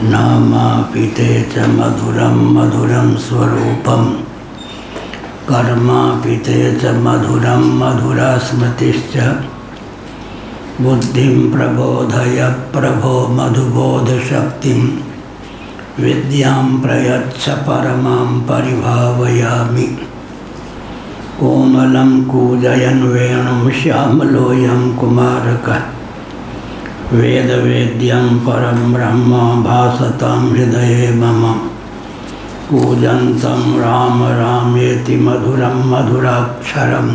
नामापिते च मधुरं मधुरं स्वरूपं कर्मापिते च मधुरं मधुरा स्मृतिश्च बुद्धिं प्रबोधय प्रभो मधुबोधशक्तिं विद्यां प्रयच्छ परमां परिभावयामि। कोमलं कूजयन् वेणुं श्यामलोऽयं कुमारकः वेदवेद्यं परं ब्रह्म भासतां हृदये मम। कूजन्तं राम रामेति मधुरं मधुराक्षरम्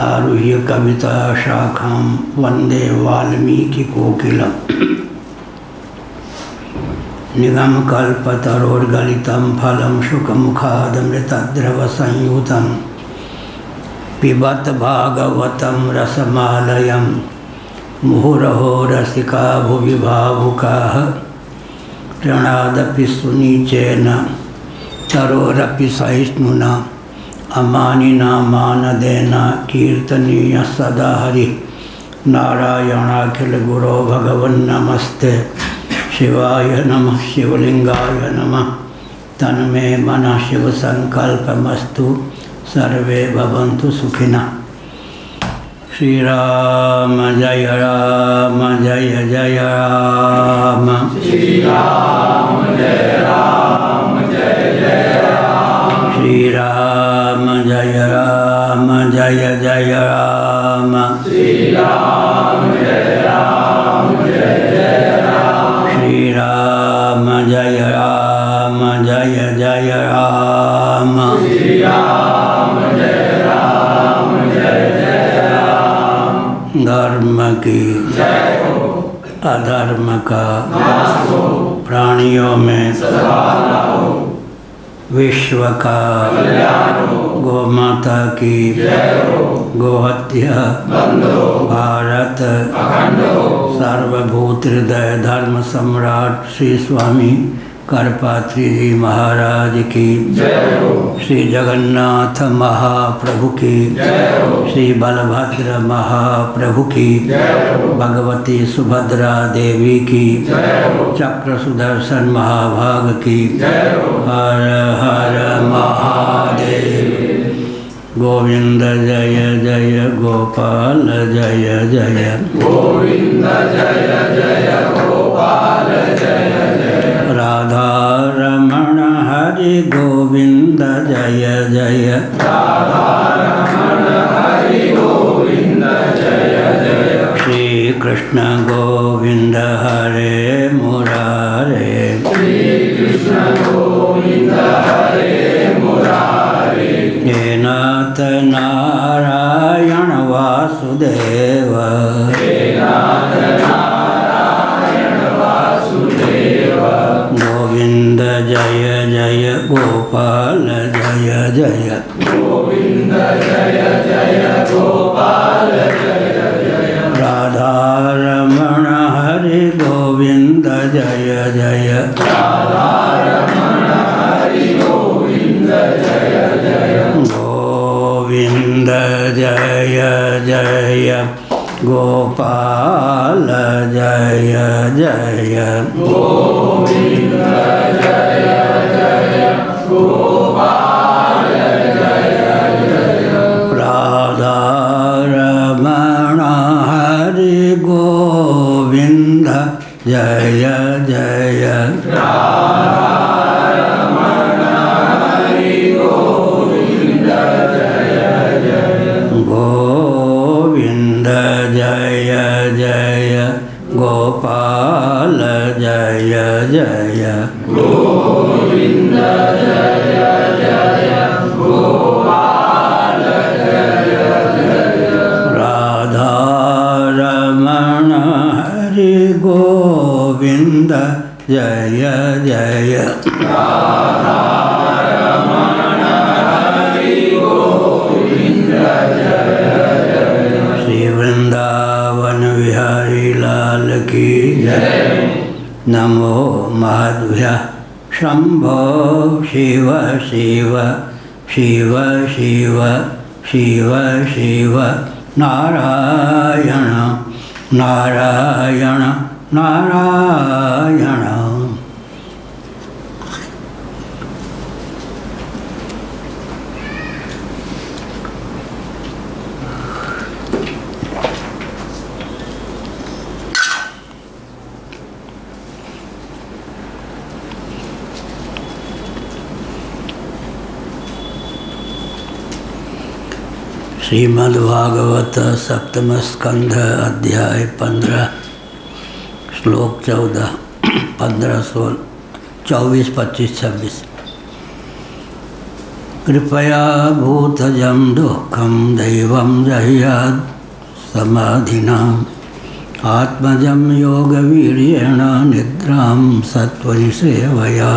आरुह्य कविताशाखां वन्दे वाल्मीकिकोकिलम्। निगमकल्पतरोर्गलितं फलं शुकमुखादमृतद्रवसंयुतं पिबत भागवतं रसमालयं मुहुरहो रसिका भुवि भावुकाः। तृणादपि सुनीचेन तरोरपि सहिष्णुना अमानिना मानदेन कीर्तनीय सदा हरि। नारायणाखिल गुरो भगवन्नमस्ते शिवाय नमः शिवलिंगाय नमः। तन्मे मनः शिव संकल्पमस्तु सर्वे भवन्तु सुखिनः। श्री राम जय राम जय जय राम। श्री राम जय राम जय जय राम। श्री राम जय राम जय जय राम। श्री राम जय राम जय जय राम। श्री राम जय राम जय जय राम। श्री राम जय राम जय जय राम। धर्म की जय हो, अधर्म का नाश हो, प्राणियों में सद्भावना हो, विश्व का कल्याण हो, गोमाता की जय हो, गोहत्या बंद हो, भारत अखंड हो, सर्वभूत हृदय धर्म सम्राट श्री स्वामी करपात्री जी महाराज की जय हो, श्री जगन्नाथ महाप्रभु की जय हो, श्री बलभद्र महाप्रभु की जय हो, भगवती सुभद्रा देवी की जय हो, चक्र सुदर्शन महाभाग की जय हो। हर हर महादेव। गोविंद जय जय गोपाल जय जय। गोविंद जय जय गोपाल जय जय। राधा रमण हरि गोविंद जय जय। राधा रमण हरि गोविंद जय जय। श्री कृष्ण गोविंद हरे मुरारे। श्री कृष्ण गोविंद हरे मुरारे। हे नाथ नारायण वासुदेव। हे नाथ नारायण वासुदेव। गोविंद जय जय गोपाल जय जय। गोविंद जय जय गोपाल जय जय। राधा रमण हरि गोविंद जय जय। राधा रमण हरि गोविंद जय जय। गोविंद जय जय गोपाल जय जय। गोविंद जय जय गोपाल जय जय। राधा रमण हरि गोविंद जय जय। राधा रमण हरि गोविंद जय जय। गोविंद जय जय गोपाल जय जय। गोविंद जय जय गोपाल जय जय। राधा रमण हरि गोविंद जय जय। राधा रमण हरि गोविंद जय जय। श्री वृंदावन विहारी लाल की जय। नमो महद्भ्यः शंभो शिव शिव शिव शिव शिव शिव नारायण नारायण नारायण। श्रीमद्भागवत सप्तम स्कंध अध्याय 15 श्लोक 14, 15, 16, 24, 25, 26। कृपया भूतजं दुःखं दैवं जह्यात् समाधिना आत्मजं योगवीर्येण निद्रां सत्वनिसेवया।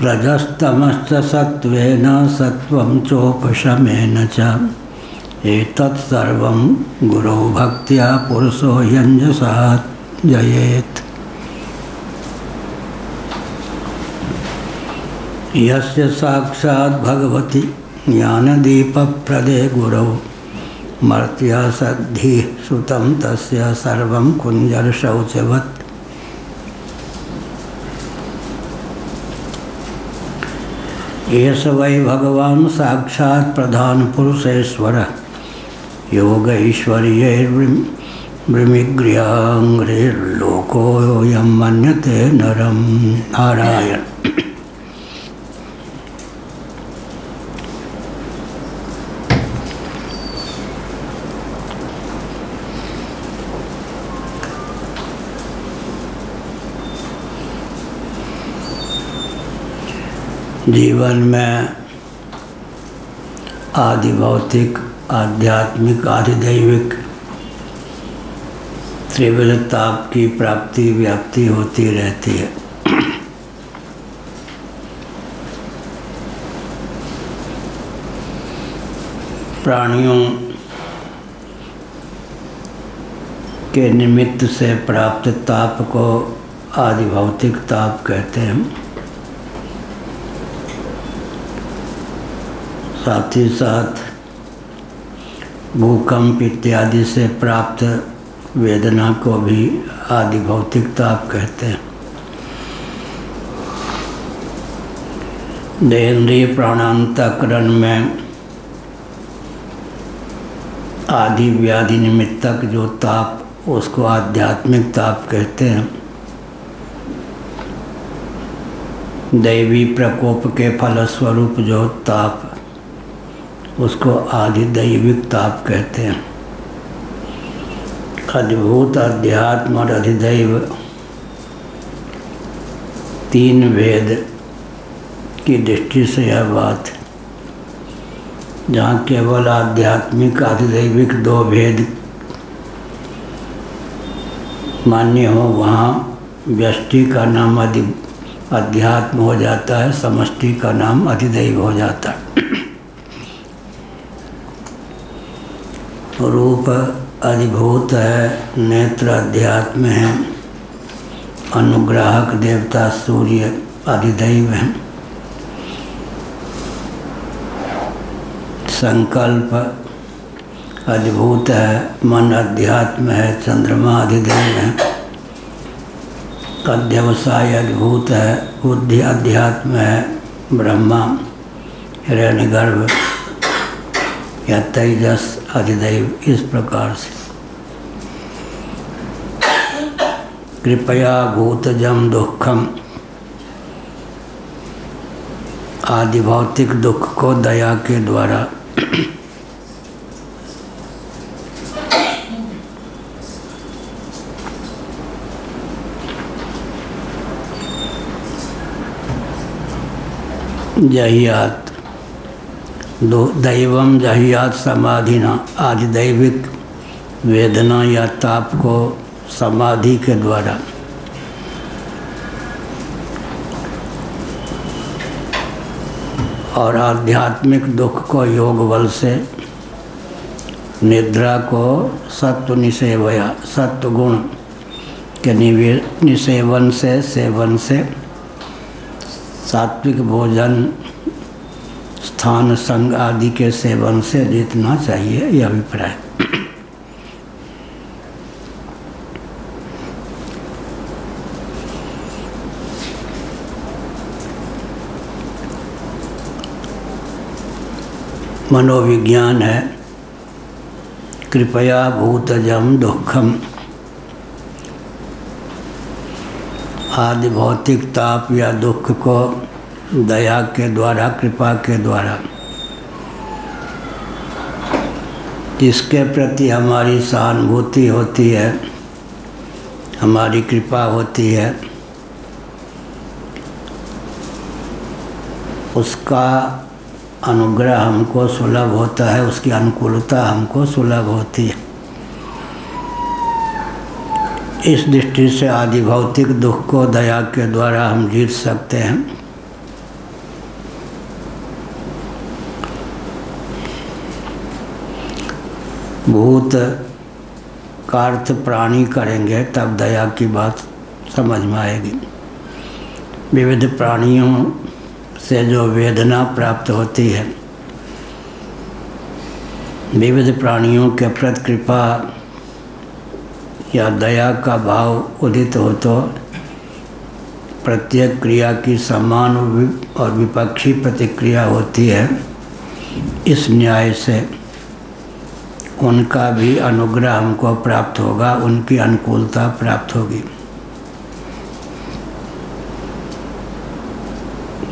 रजस्तमश्च सत्त्वेन सत्त्वं चोपशमेन च एतत् सर्वं गुरौ भक्त्या पुरुषो यञ्जसा जयेत्। यस्य साक्षात् भगवति ज्ञानदीपप्रदे गुरौ मर्त्या सद्धिः सुतं तस्य सर्वं कुञ्जरशौचवत्। एष वै भगवान् साक्षात् प्रधानपुरुषेश्वरः योगैश्वर्यैर्विमग्र्याङ्घ्रिर्लोकोऽयं मन्यते नरं। नारायण। जीवन में आदि भौतिक, आध्यात्मिक, आधिदैविक त्रिविध ताप की प्राप्ति व्याप्ति होती रहती है। प्राणियों के निमित्त से प्राप्त ताप को आदि भौतिक ताप कहते हैं। साथ ही साथ भूकंप इत्यादि से प्राप्त वेदना को भी आदि भौतिक ताप कहते हैं। देहेंद्रिय प्राणांतकरण में आदि व्याधि निमित्तक जो ताप उसको आध्यात्मिक ताप कहते हैं। दैवी प्रकोप के फलस्वरूप जो ताप उसको आधिदैविक ताप कहते हैं। अधिभूत, अध्यात्म और अधिदैव तीन भेद की दृष्टि से यह बात, जहाँ केवल आध्यात्मिक आधिदैविक दो भेद मान्य हो, वहाँ व्यष्टि का नाम अध्यात्म हो जाता है, समष्टि का नाम अधिदैव हो जाता है। रूप अधिभूत है, नेत्र अध्यात्म है, अनुग्राहक देवता सूर्य अधिदैव है, संकल्प अधिभूत है, मन अध्यात्म है, चंद्रमा अधिदैव है, अध्यवसाय अधिभूत है, बुद्धि अध्यात्म है, ब्रह्मा हिरण्यगर्भ या तेजस अधिदैव। इस प्रकार से कृपया भूतजं दुःखम, आदि भौतिक दुख को दया के द्वारा जहियात दैवम जहियात समाधिना, आधिदैविक वेदना या ताप को समाधि के द्वारा और आध्यात्मिक दुख को योग बल से, निद्रा को सत्व निसेवया, सत्व गुण के निसेवन से, सेवन से, सात्विक भोजन स्थान संग आदि के सेवन से जीतना चाहिए, यह अभिप्राय। मनोविज्ञान है कृपया भूतजं दुःखम, आदि भौतिक ताप या दुख को दया के द्वारा, कृपा के द्वारा, जिसके प्रति हमारी सहानुभूति होती है, हमारी कृपा होती है, उसका अनुग्रह हमको सुलभ होता है, उसकी अनुकूलता हमको सुलभ होती है। इस दृष्टि से आदि भौतिक दुख को दया के द्वारा हम जीत सकते हैं। भूत का अर्थ प्राणी करेंगे तब दया की बात समझ में आएगी। विविध प्राणियों से जो वेदना प्राप्त होती है, विविध प्राणियों के प्रति कृपा या दया का भाव उदित हो तो प्रत्येक क्रिया की समान और विपक्षी प्रतिक्रिया होती है। इस न्याय से उनका भी अनुग्रह हमको प्राप्त होगा, उनकी अनुकूलता प्राप्त होगी।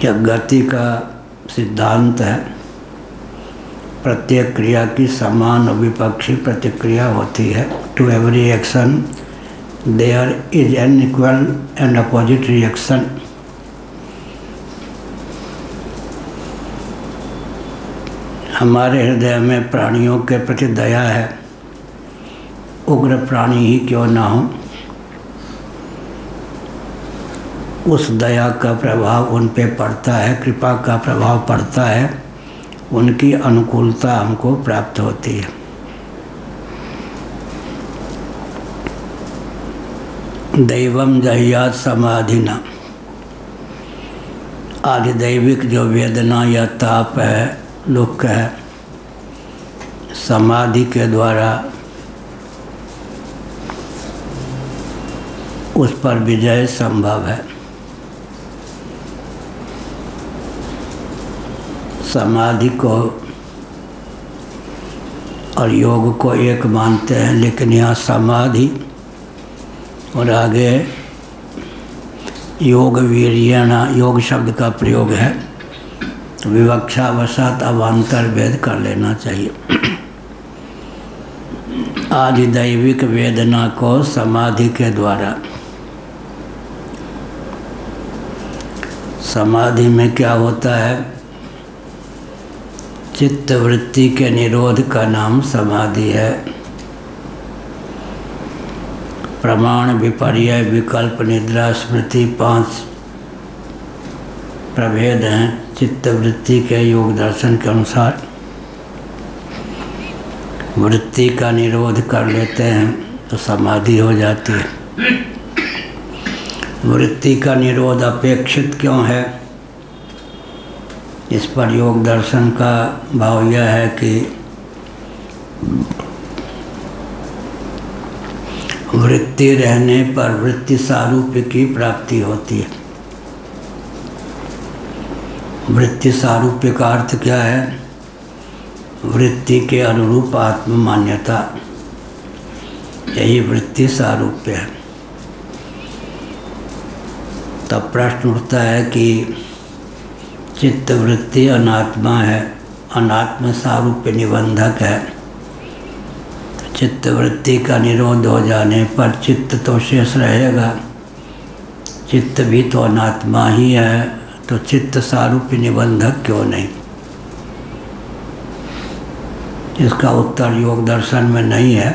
यह गति का सिद्धांत है। प्रत्येक क्रिया की समान और विपक्षी प्रतिक्रिया होती है। To every action there is an equal and opposite reaction. हमारे हृदय में प्राणियों के प्रति दया है, उग्र प्राणी ही क्यों ना हो, उस दया का प्रभाव उन पे पड़ता है, कृपा का प्रभाव पड़ता है, उनकी अनुकूलता हमको प्राप्त होती है। दैवम जहियात समाधिना, आधिदैविक जो वेदना या ताप है, दुख है, समाधि के द्वारा उस पर विजय संभव है। समाधि को और योग को एक मानते हैं, लेकिन यहाँ समाधि और आगे योग वीर्यणा, योग शब्द का प्रयोग है, तो विवक्षावशात अवान्तर भेद कर लेना चाहिए। आधिदैविक वेदना को समाधि के द्वारा, समाधि में क्या होता है, चित्त वृत्ति के निरोध का नाम समाधि है। प्रमाण, विपर्य, विकल्प, निद्रा, स्मृति 5 प्रभेद हैं चित्त वृत्ति के योग दर्शन के अनुसार। वृत्ति का निरोध कर लेते हैं तो समाधि हो जाती है। वृत्ति का निरोध अपेक्षित क्यों है, इस पर योग दर्शन का भाव यह है कि वृत्ति रहने पर वृत्ति सारूप्य की प्राप्ति होती है। वृत्ति सारूप्य का अर्थ क्या है, वृत्ति के अनुरूप आत्म मान्यता, यही वृत्ति सारूप्य है। तब प्रश्न उठता है कि चित्त वृत्ति अनात्मा है, अनात्म सारूप्य निबंधक है, तो चित्त वृत्ति का निरोध हो जाने पर चित्त तो शेष रहेगा, चित्त भी तो अनात्मा ही है, तो चित्त सारूप्य निबंधक क्यों नहीं। इसका उत्तर योग दर्शन में नहीं है,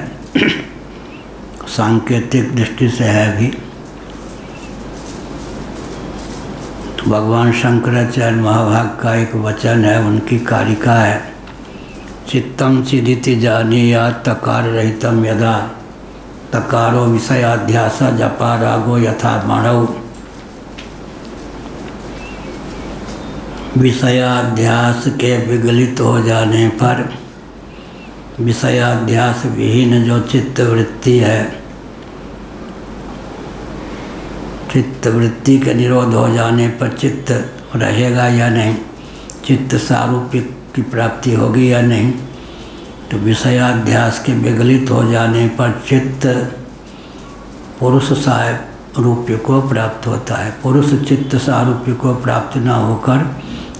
सांकेतिक दृष्टि से है भी। तो भगवान शंकराचार्य महाभाग का एक वचन है, उनकी कारिका है, चित्तम चिदिति जानीयात् तकार रहितम यदा तकारो विषयाध्यास जपा रागो यथा माणव। विषयाध्यास के विगलित हो जाने पर, विषयाध्यास विहीन जो चित्त वृत्ति है, चित्त वृत्ति के निरोध हो जाने पर चित्त रहेगा या नहीं, चित्त सारूप्य की प्राप्ति होगी या नहीं। तो विषयाध्यास के विगलित हो जाने पर चित्त पुरुष साहेब रूप्य को प्राप्त होता है। पुरुष चित्त सारूप्य को प्राप्त न होकर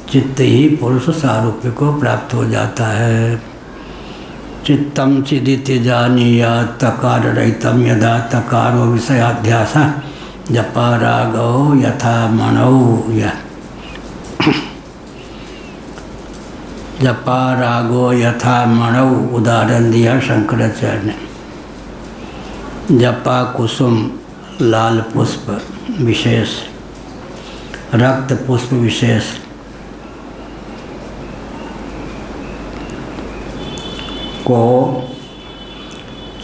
चित्त ही पुरुष सारूप्य को प्राप्त हो जाता है। चित्तम चिदिति जानीयात् तकार रहितम यदा तकारो विषयाध्यास जपा रागो यथा मणौ जपा रागो यथा मणौ उदाहरण दिया शंकराचार्य ने। जपा कुसुम लाल पुष्प विशेष, रक्त पुष्प विशेष, को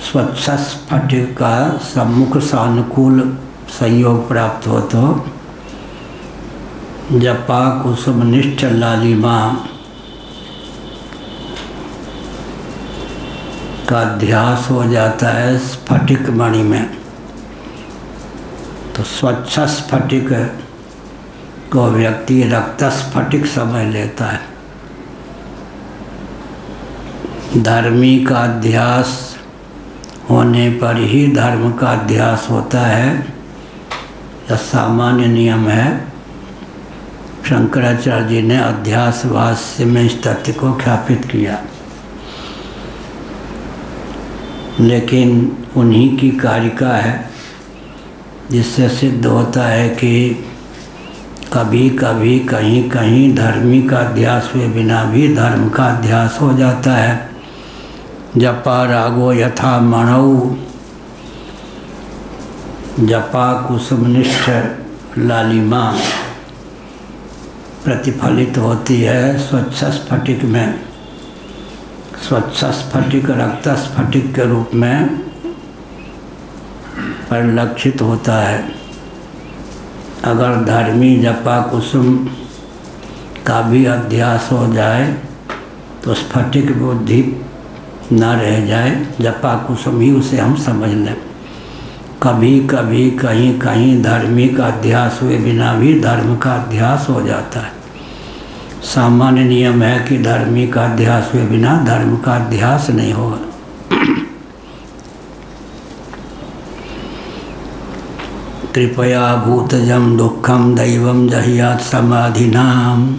स्वच्छ स्फटिक का सम्मुख सानुकूल संयोग प्राप्त हो तो जपा कुसुमनिष्ठ लालिमा का अध्यास हो जाता है स्फटिक मणि में। तो स्वच्छ स्फटिक को व्यक्ति रक्त स्फटिक समझ लेता है। धर्मी का अध्यास होने पर ही धर्म का अध्यास होता है, यह सामान्य नियम है। शंकराचार्य जी ने अध्यास भाष्य में इस तथ्य को ख्यापित किया, लेकिन उन्हीं की कारिका है जिससे सिद्ध होता है कि कभी कभी कहीं कहीं धर्मी का अध्यास हुए बिना भी धर्म का अध्यास हो जाता है। जपा रागो यथा मणौ, जपा कुसुमनिष्ठ लालिमा प्रतिफलित होती है स्वच्छ स्फटिक में। स्वच्छ स्फटिक रक्त स्फटिक के रूप में परिलक्षित होता है। अगर धर्मी जपा कुसुम का भी अध्यास हो जाए तो स्फटिक बुद्धि न रह जाए, जपा कुसुम ही उसे हम समझ लें। कभी कभी कहीं कहीं धर्मी का अध्यास हुए बिना भी धर्म का अध्यास हो जाता है। सामान्य नियम है कि धर्मी का अध्यास हुए बिना धर्म का अध्यास नहीं होगा। कृपया भूतजम दुखम दैवम जहियात समाधिनाम,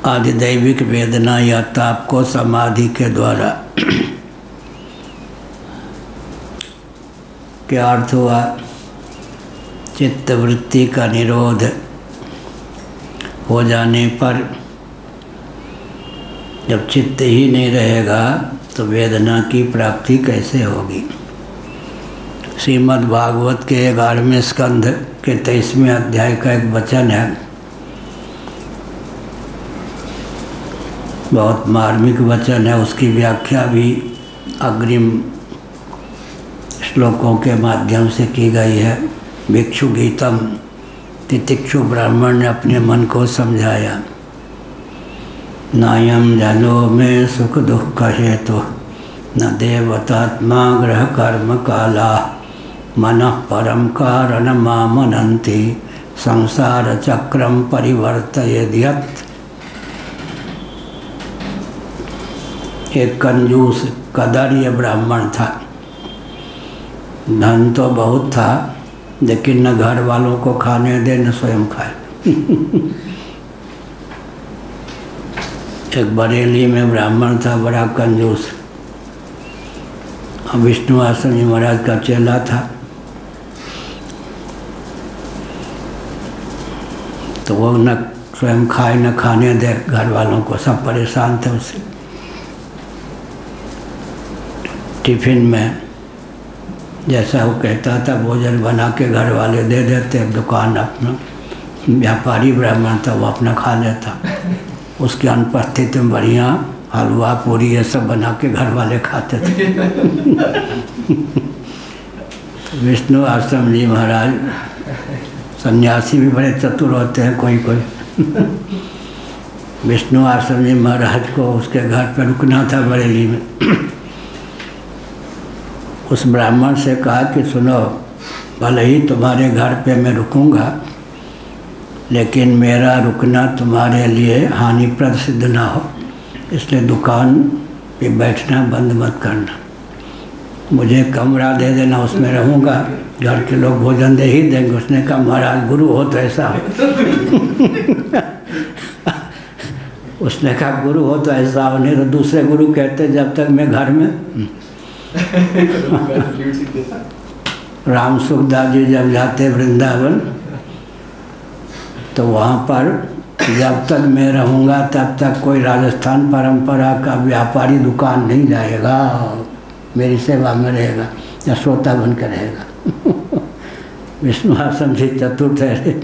आदिदैविक वेदना या ताप को समाधि के द्वारा क्या अर्थ हुआ? चित्तवृत्ति का निरोध हो जाने पर जब चित्त ही नहीं रहेगा तो वेदना की प्राप्ति कैसे होगी? श्रीमद् भागवत के 11वें स्कंध के 23वें अध्याय का एक वचन है, बहुत मार्मिक वचन है। उसकी व्याख्या भी अग्रिम श्लोकों के माध्यम से की गई है। भिक्षु गीतम, तितिक्षु ब्राह्मण ने अपने मन को समझाया। नायम जनो में सुख दुख हेतु न देवतात्मा ग्रह कर्म काला मनः परम कारण मामनन्ति संसार चक्रम परिवर्तयेद्यत्। एक कंजूस कदर्य ब्राह्मण था, धन तो बहुत था लेकिन न घर वालों को खाने दे न स्वयं खाए। एक बरेली में ब्राह्मण था, बड़ा कंजूस। विष्णु आश्रम जी महाराज का चेला था, तो वो न स्वयं खाए न खाने दे घर वालों को, सब परेशान थे उससे। टिफिन में जैसा वो कहता था भोजन बना के घर वाले दे देते। दुकान अपना व्यापारी ब्राह्मण था, वो अपना खा लेता। उसकी अनुपस्थिति में बढ़िया हलवा पूरी ये सब बना के घर वाले खाते थे। विष्णु आश्रम जी महाराज सन्यासी भी बड़े चतुर होते हैं कोई कोई। विष्णु आश्रम जी महाराज को उसके घर पर रुकना था बरेली में। उस ब्राह्मण से कहा कि सुनो, भले ही तुम्हारे घर पे मैं रुकूंगा लेकिन मेरा रुकना तुम्हारे लिए हानिप्रद सिद्ध ना हो, इसलिए दुकान पे बैठना बंद मत करना। मुझे कमरा दे देना, उसमें रहूँगा, घर के लोग भोजन दे ही देंगे। उसने कहा महाराज गुरु हो तो ऐसा हो। उसने कहा गुरु हो तो ऐसा हो, नहीं तो दूसरे गुरु कहते जब तक मैं घर में। राम सुखदास जी जब जाते वृंदावन तो वहाँ पर जब तक मैं रहूँगा तब तक कोई राजस्थान परंपरा का व्यापारी दुकान नहीं जाएगा, मेरी सेवा में रहेगा या श्रोता बनकर रहेगा। विष्णुआश्रम जी चतुर्थ है।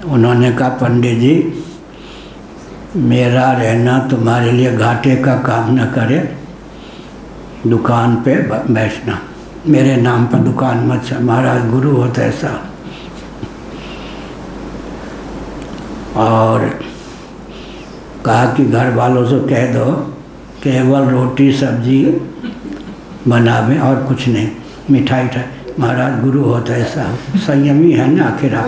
उन्होंने कहा पंडित जी मेरा रहना तुम्हारे लिए घाटे का काम न करे, दुकान पे बैठना, मेरे नाम पर दुकान मत चल। महाराज गुरु होता ऐसा। और कहा कि घर वालों से कह दो केवल रोटी सब्जी बनावे और कुछ नहीं, मिठाई ठाई। महाराज गुरु होता ऐसा। संयमी है ना आखिर आप।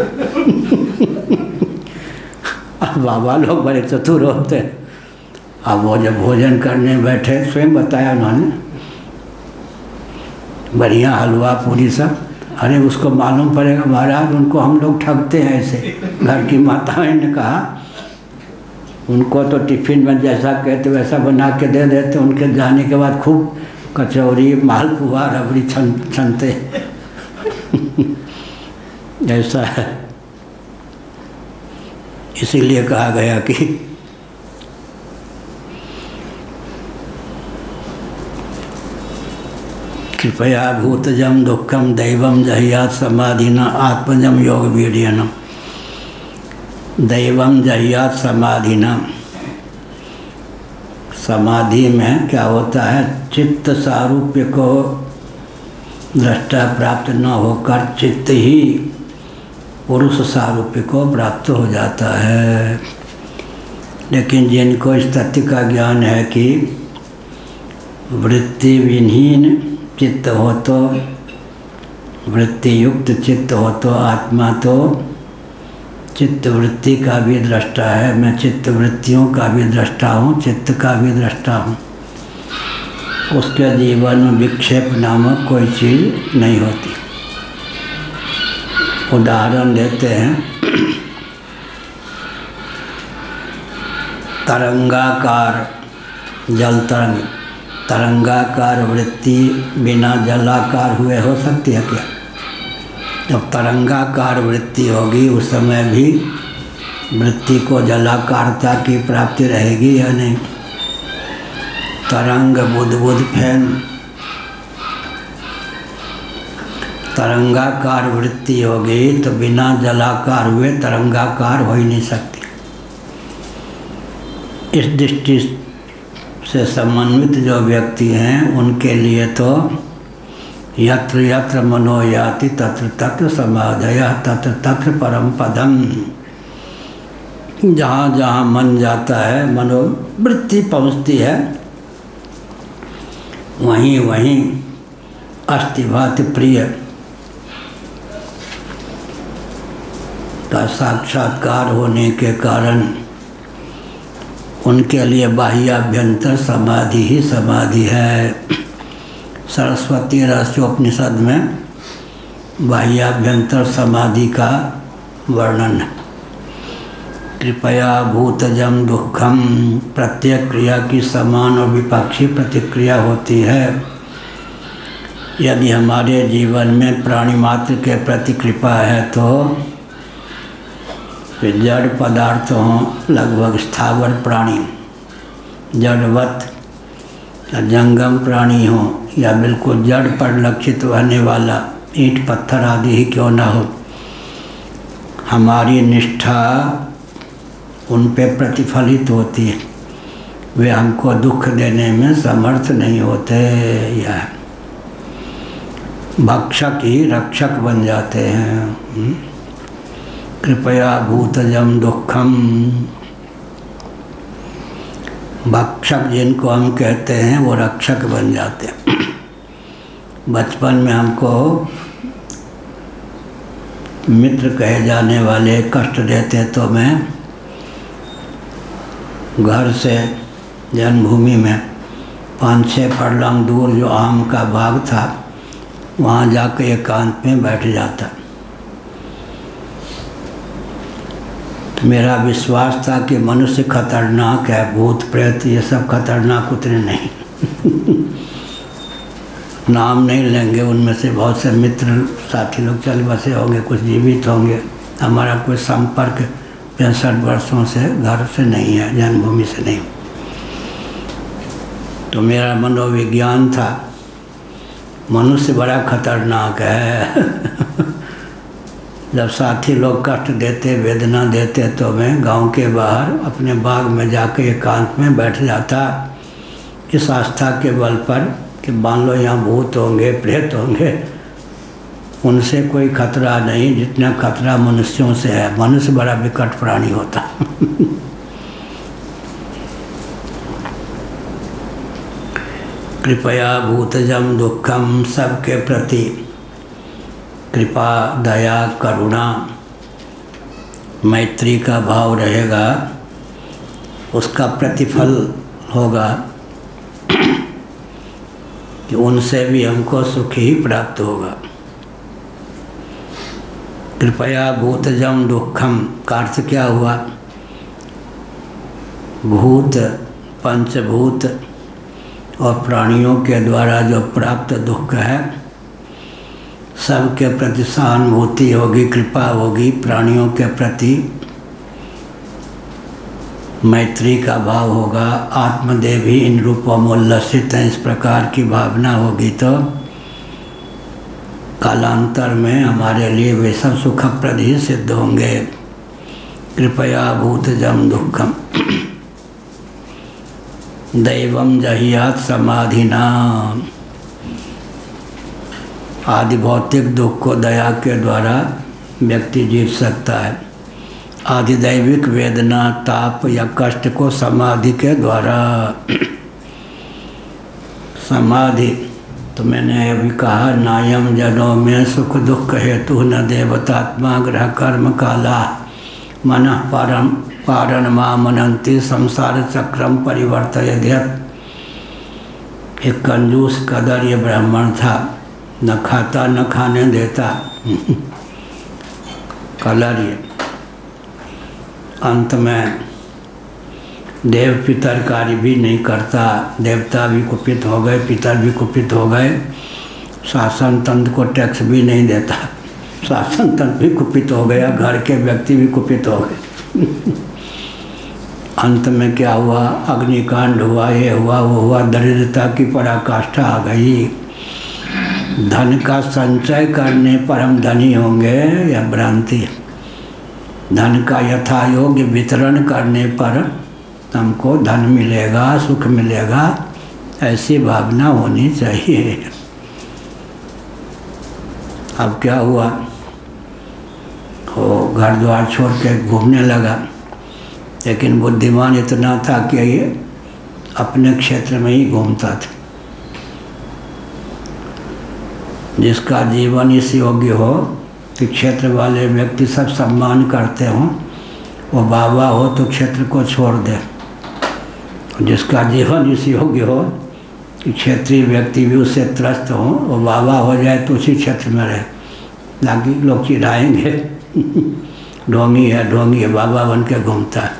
अब बाबा लोग बड़े चतुर होते। अब वो जब भोजन करने बैठे, स्वयं बताया उन्होंने, बढ़िया हलवा पूरी सब। अरे उसको मालूम पड़ेगा महाराज उनको हम लोग ठगते हैं ऐसे। घर की माताएं ने कहा उनको तो टिफिन में जैसा कहते वैसा बना के दे देते, उनके जाने के बाद खूब कचौरी मालपुआ रबड़ी छनते। ऐसा है। इसीलिए कहा गया कि कृपया भूतजम दुखम दैवम जहियात समाधिना आत्मजम योग वीर्यनम। दैवम जहियात समाधिना, समाधि में क्या होता है, चित्त सारूप्य को दृष्टा प्राप्त न होकर चित्त ही पुरुष सारूप्य को प्राप्त हो जाता है। लेकिन जिनको इस तथ्य का ज्ञान है कि वृत्ति विहीन चित्त हो तो, वृत्ति युक्त चित्त हो तो आत्मा तो चित्त वृत्ति का भी दृष्टा है। मैं चित्त वृत्तियों का भी दृष्टा हूँ, चित्त का भी दृष्टा हूँ। उसके जीवन में विक्षेप नामक कोई चीज़ नहीं होती। उदाहरण देते हैं, तरंगाकार जल तरंग, तरंगाकार वृत्ति बिना जलाकार हुए हो सकती है क्या? जब तरंगाकार वृत्ति होगी उस समय भी वृत्ति को जलाकारता की प्राप्ति रहेगी या नहीं? तरंग बुद्ध फैन, तरंगाकार वृत्ति होगी तो बिना जलाकार हुए तरंगाकार हो ही नहीं सकती। इस दृष्टि से समन्वित जो व्यक्ति हैं उनके लिए तो यत्र यत्र मनो याति तत्र तत्र समाधयः तत्र तत्र परम पदम। जहाँ जहाँ मन जाता है, मनोवृत्ति पहुँचती है, वहीं वहीं अस्तिभाति प्रिय का साक्षात्कार होने के कारण उनके लिए बाह्याभ्यंतर समाधि ही समाधि है। सरस्वती रहस्योपनिषद में बाह्याभ्यंतर समाधि का वर्णन है। कृपया भूतजम दुखम, प्रत्येक क्रिया की समान और विपक्षी प्रतिक्रिया होती है। यदि हमारे जीवन में प्राणी मात्र के प्रति कृपा है तो जड़ पदार्थ हों, लगभग स्थावर प्राणी, जड़वत या जंगम प्राणी हो या बिल्कुल जड़ पर लक्षित रहने वाला ईंट पत्थर आदि ही क्यों ना हो, हमारी निष्ठा उन पे प्रतिफलित होती है। वे हमको दुख देने में समर्थ नहीं होते या भक्षक ही रक्षक बन जाते हैं। कृपया भूतजम दुखम, भक्षक जिनको हम कहते हैं वो रक्षक बन जाते हैं। बचपन में हमको मित्र कहे जाने वाले कष्ट देते तो मैं घर से जन्मभूमि में 5-6 फरलांग दूर जो आम का बाग था, वहाँ जाकर एकांत में बैठ जाता। तो मेरा विश्वास था कि मनुष्य खतरनाक है, भूत प्रेत ये सब खतरनाक उतने नहीं। नाम नहीं लेंगे, उनमें से बहुत से मित्र साथी लोग चल बसे होंगे, कुछ जीवित होंगे। हमारा कोई संपर्क 65 वर्षों से घर से नहीं है, जन्मभूमि से नहीं। तो मेरा मनोविज्ञान था मनुष्य बड़ा खतरनाक है। जब साथी लोग कष्ट देते, वेदना देते, तो मैं गांव के बाहर अपने बाग में जाकर एकांत में बैठ जाता, इस आस्था के बल पर कि मान लो यहाँ भूत होंगे, प्रेत होंगे, उनसे कोई खतरा नहीं जितना खतरा मनुष्यों से है। मनुष्य बड़ा विकट प्राणी होता। कृपया भूतजम दुखम, सबके प्रति कृपा, दया, करुणा, मैत्री का भाव रहेगा, उसका प्रतिफल होगा कि उनसे भी हमको सुख ही प्राप्त होगा। कृपया भूतजम दुखम का अर्थ क्या हुआ? भूत, पंचभूत और प्राणियों के द्वारा जो प्राप्त दुख है, सबके प्रति सहानुभूति होगी, कृपा होगी, प्राणियों के प्रति मैत्री का भाव होगा, आत्मदेव ही इन रूपों में उल्लसित हैं, इस प्रकार की भावना होगी तो कालांतर में हमारे लिए वे सब सुखप्रद ही सिद्ध होंगे। कृपया भूतजम दुखम दैवम जहियात समाधिना, आदि भौतिक दुख को दया के द्वारा व्यक्ति जीत सकता है। आधिदैविक वेदना, ताप या कष्ट को समाधि के द्वारा। समाधि तो मैंने अभी कहा, नायम जनों में सुख दुख हेतु न देवतात्मा ग्रह कर्म काला मन पारण मां मनंती संसार चक्रम परिवर्तयद्यत। एक कंजूस कदर ये ब्राह्मण था, न खाता न खाने देता, कलर ये। अंत में देव पितर कार्य भी नहीं करता, देवता भी कुपित हो गए, पितर भी कुपित हो गए, शासन तंत्र को टैक्स भी नहीं देता, शासन तंत्र भी कुपित हो गया, घर के व्यक्ति भी कुपित हो गए। अंत में क्या हुआ? अग्निकांड हुआ, ये हुआ, वो हुआ, दरिद्रता की पराकाष्ठा आ गई। धन का संचय करने पर हम धनी होंगे, यह भ्रांति है। धन का यथा योग्य वितरण करने पर हमको धन मिलेगा, सुख मिलेगा, ऐसी भावना होनी चाहिए। अब क्या हुआ? वो घर द्वार छोड़ के घूमने लगा, लेकिन बुद्धिमान इतना था कि ये अपने क्षेत्र में ही घूमता था। जिसका जीवन इस योग्य हो कि क्षेत्र वाले व्यक्ति सब सम्मान करते हों, वो बाबा हो तो क्षेत्र को छोड़ दे। जिसका जीवन इस योग्य हो कि क्षेत्रीय व्यक्ति भी उससे त्रस्त हो, वो बाबा हो जाए तो उसी क्षेत्र में रहे। बाकी लोग चिढ़ाएंगे, ढोंगी है, बाबा बन के घूमता है।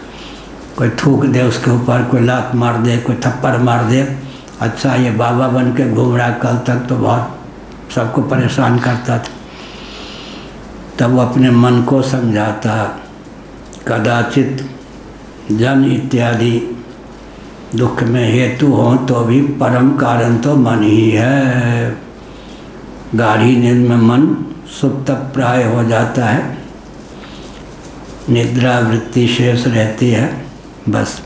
कोई थूक दे उसके ऊपर, कोई लात मार दे, कोई थप्पड़ मार दे, अच्छा ये बाबा बन के घूम रहा, कल तक तो बहुत सबको परेशान करता था। तब वो अपने मन को समझाता, कदाचित जन इत्यादि दुख में हेतु हो तो भी परम कारण तो मन ही है। गाढ़ी नींद में मन सुप्त प्राय हो जाता है, निद्रा वृत्ति शेष रहती है, बस।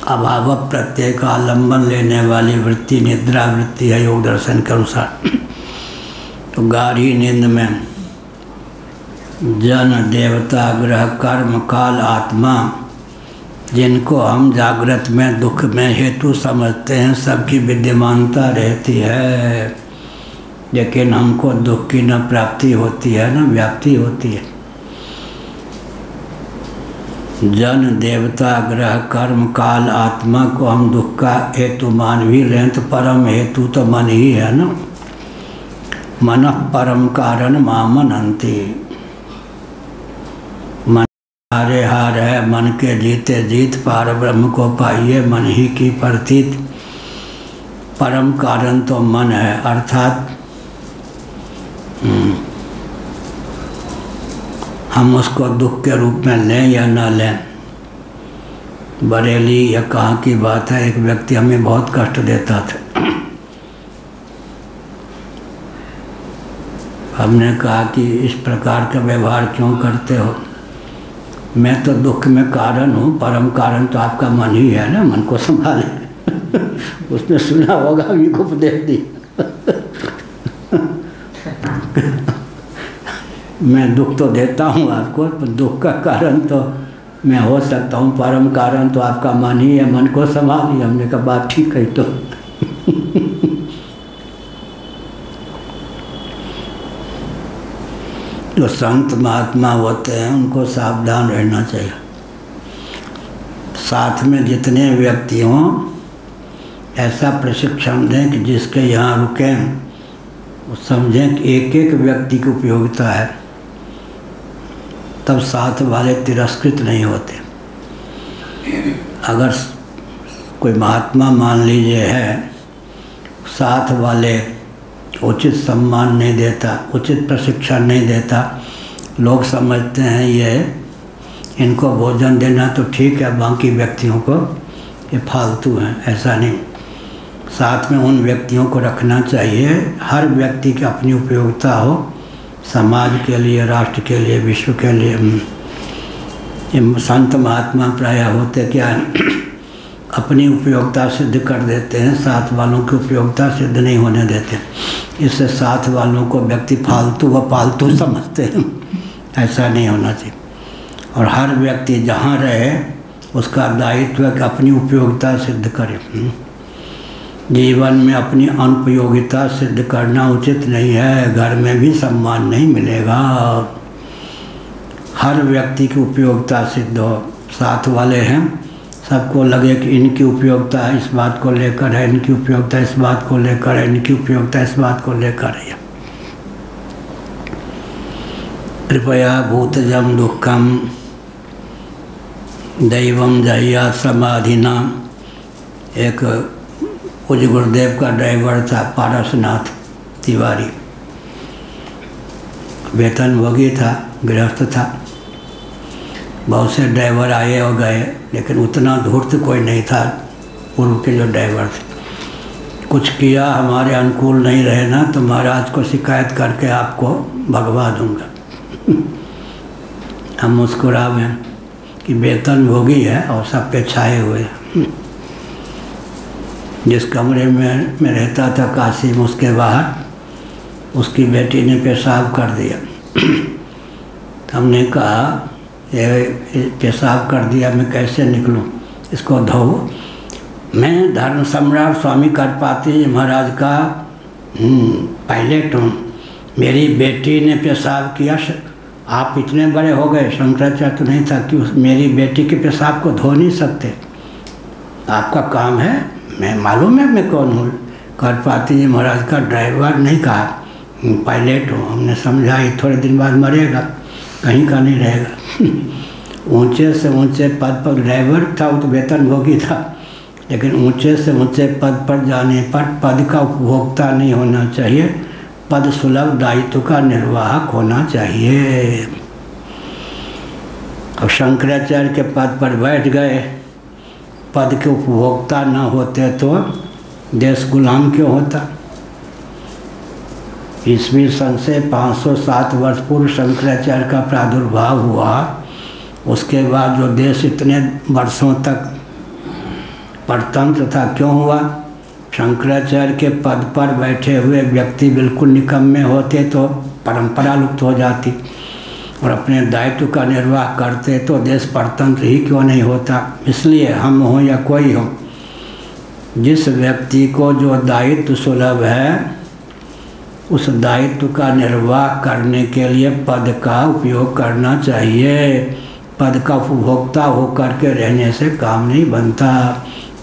अभाव प्रत्यय का आलम्बन लेने वाली वृत्ति निद्रा वृत्ति है योग दर्शन के अनुसार। तो गाढ़ी नींद में जन देवता ग्रह कर्म काल आत्मा, जिनको हम जागृत में दुख में हेतु समझते हैं, सबकी विद्यमानता रहती है, लेकिन हमको दुख की न प्राप्ति होती है न व्याप्ति होती है। जन देवता ग्रह कर्म काल आत्मा को हम दुख का हेतु मान भी लें तो परम हेतु तो मन ही है ना। मन परम कारण मामनंती, मन हारे हार है, मन के जीते जीत पार ब्रह्म को पाइए, मन ही की प्रतीत परम कारण तो मन है। अर्थात हम उसको दुख के रूप में लें या ना लें। बरेली या कहाँ की बात है, एक व्यक्ति हमें बहुत कष्ट देता था। हमने कहा कि इस प्रकार का व्यवहार क्यों करते हो? मैं तो दुख में कारण हूँ, परम कारण तो आपका मन ही है ना, मन को संभाले। उसने सुना होगा, भी को उपदेश दी। मैं दुख तो देता हूँ आपको, पर दुख का कारण तो मैं हो सकता हूँ, परम कारण तो आपका मन ही है, मन को संभालिए। हमने कहा बात ठीक है। जो संत महात्मा होते हैं उनको सावधान रहना चाहिए। साथ में जितने व्यक्ति हों ऐसा प्रशिक्षण दें कि जिसके यहाँ रुकें वो समझें कि एक एक व्यक्ति की उपयोगिता है, तब साथ वाले तिरस्कृत नहीं होते। अगर कोई महात्मा मान लीजिए है, साथ वाले उचित सम्मान नहीं देता, उचित प्रशिक्षण नहीं देता, लोग समझते हैं ये इनको भोजन देना तो ठीक है, बाकी व्यक्तियों को ये फालतू हैं। ऐसा नहीं, साथ में उन व्यक्तियों को रखना चाहिए। हर व्यक्ति की अपनी उपयोगिता हो, समाज के लिए, राष्ट्र के लिए, विश्व के लिए। ये संत महात्मा प्रायः होते क्या अपनी उपयोगिता सिद्ध कर देते हैं, साथ वालों की उपयोगिता सिद्ध नहीं होने देते। इससे साथ वालों को व्यक्ति फालतू व पालतू समझते हैं। ऐसा नहीं होना चाहिए। और हर व्यक्ति जहाँ रहे उसका दायित्व है कि अपनी उपयोगिता सिद्ध करे। जीवन में अपनी अनुपयोगिता सिद्ध करना उचित नहीं है, घर में भी सम्मान नहीं मिलेगा। हर व्यक्ति की उपयोगिता सिद्ध हो। साथ वाले हैं, सबको लगे कि इनकी उपयोगिता इस बात को लेकर है, इनकी उपयोगिता इस बात को लेकर है, इनकी उपयोगिता इस बात को लेकर है। कृपया भूतजम दुखम दैवम जहिया समाधिना। एक पूज्य गुरुदेव का ड्राइवर था पारसनाथ तिवारी, वेतनभोगी था, गृहस्थ था। बहुत से ड्राइवर आए और गए, लेकिन उतना धूर्त कोई नहीं था पूर्व के जो ड्राइवर थे। कुछ किया हमारे अनुकूल नहीं रहे ना तो महाराज को शिकायत करके आपको भगवा दूंगा। हम मुस्कुरावे कि वेतनभोगी है और सब पे छाए हुए हैं। जिस कमरे में मैं रहता था काशी में, उसके बाहर उसकी बेटी ने पेशाब कर दिया। हमने कहा ये पेशाब कर दिया, मैं कैसे निकलूं, इसको धो। मैं धर्म सम्राट स्वामी करपाती महाराज का पायलट हूँ, मेरी बेटी ने पेशाब किया, आप इतने बड़े हो गए, शंकराचार्य तो नहीं था कि मेरी बेटी के पेशाब को धो नहीं सकते, आपका काम है। मैं मालूम है मैं कौन हूँ, करपाती जी महाराज का ड्राइवर, नहीं कहा पायलट हूँ। हमने समझा ही थोड़े दिन बाद मरेगा, कहीं का नहीं रहेगा। ऊंचे से ऊंचे पद पर ड्राइवर था, वो तो वेतनभोगी था, लेकिन ऊंचे से ऊंचे पद पर जाने पर पद का उपभोक्ता नहीं होना चाहिए, पद सुलभ दायित्व का निर्वाहक होना चाहिए। अब शंकराचार्य के पद पर बैठ गए, पद के उपभोक्ता न होते तो देश गुलाम क्यों होता। ईस्वी सन से 507 वर्ष पूर्व शंकराचार्य का प्रादुर्भाव हुआ। उसके बाद जो देश इतने वर्षों तक परतंत्र था, क्यों हुआ? शंकराचार्य के पद पर बैठे हुए व्यक्ति बिल्कुल निकम्मे होते तो परंपरा लुप्त हो जाती, और अपने दायित्व का निर्वाह करते तो देश परतंत्र ही क्यों नहीं होता। इसलिए हम हों या कोई हो, जिस व्यक्ति को जो दायित्व सुलभ है उस दायित्व का निर्वाह करने के लिए पद का उपयोग करना चाहिए। पद का उपभोक्ता होकर के रहने से काम नहीं बनता।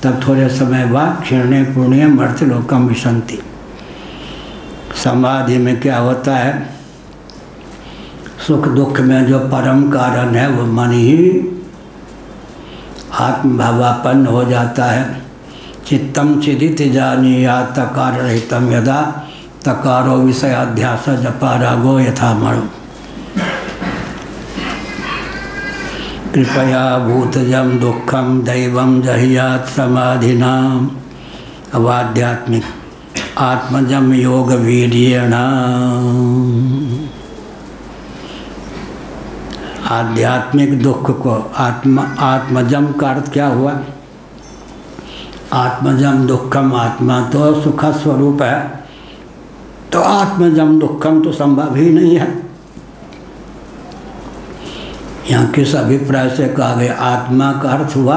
तब थोड़े समय बाद क्षीणे पुण्य मर्त्यलोकम विशंति। समाधि में क्या होता है, सुख दुख में जो परम कारण है वो मन ही आत्मभावापन्न हो जाता है। चित्तम चिदित जानीया तकार रहितम यदा तकारो विषयाध्यास जपा रागो यथा मणु। कृपया भूतजम दुखम दैवम जहियात समाधिना। अब आध्यात्मिक आत्मजम योग वीर्येण। आध्यात्मिक दुख को आत्मजम का अर्थ क्या हुआ, आत्मजम दुखम, आत्मा तो सुख स्वरूप है, तो आत्मजम दुखम तो संभव ही नहीं है। यहाँ किस अभिप्राय से कहा गया, आत्मा का अर्थ हुआ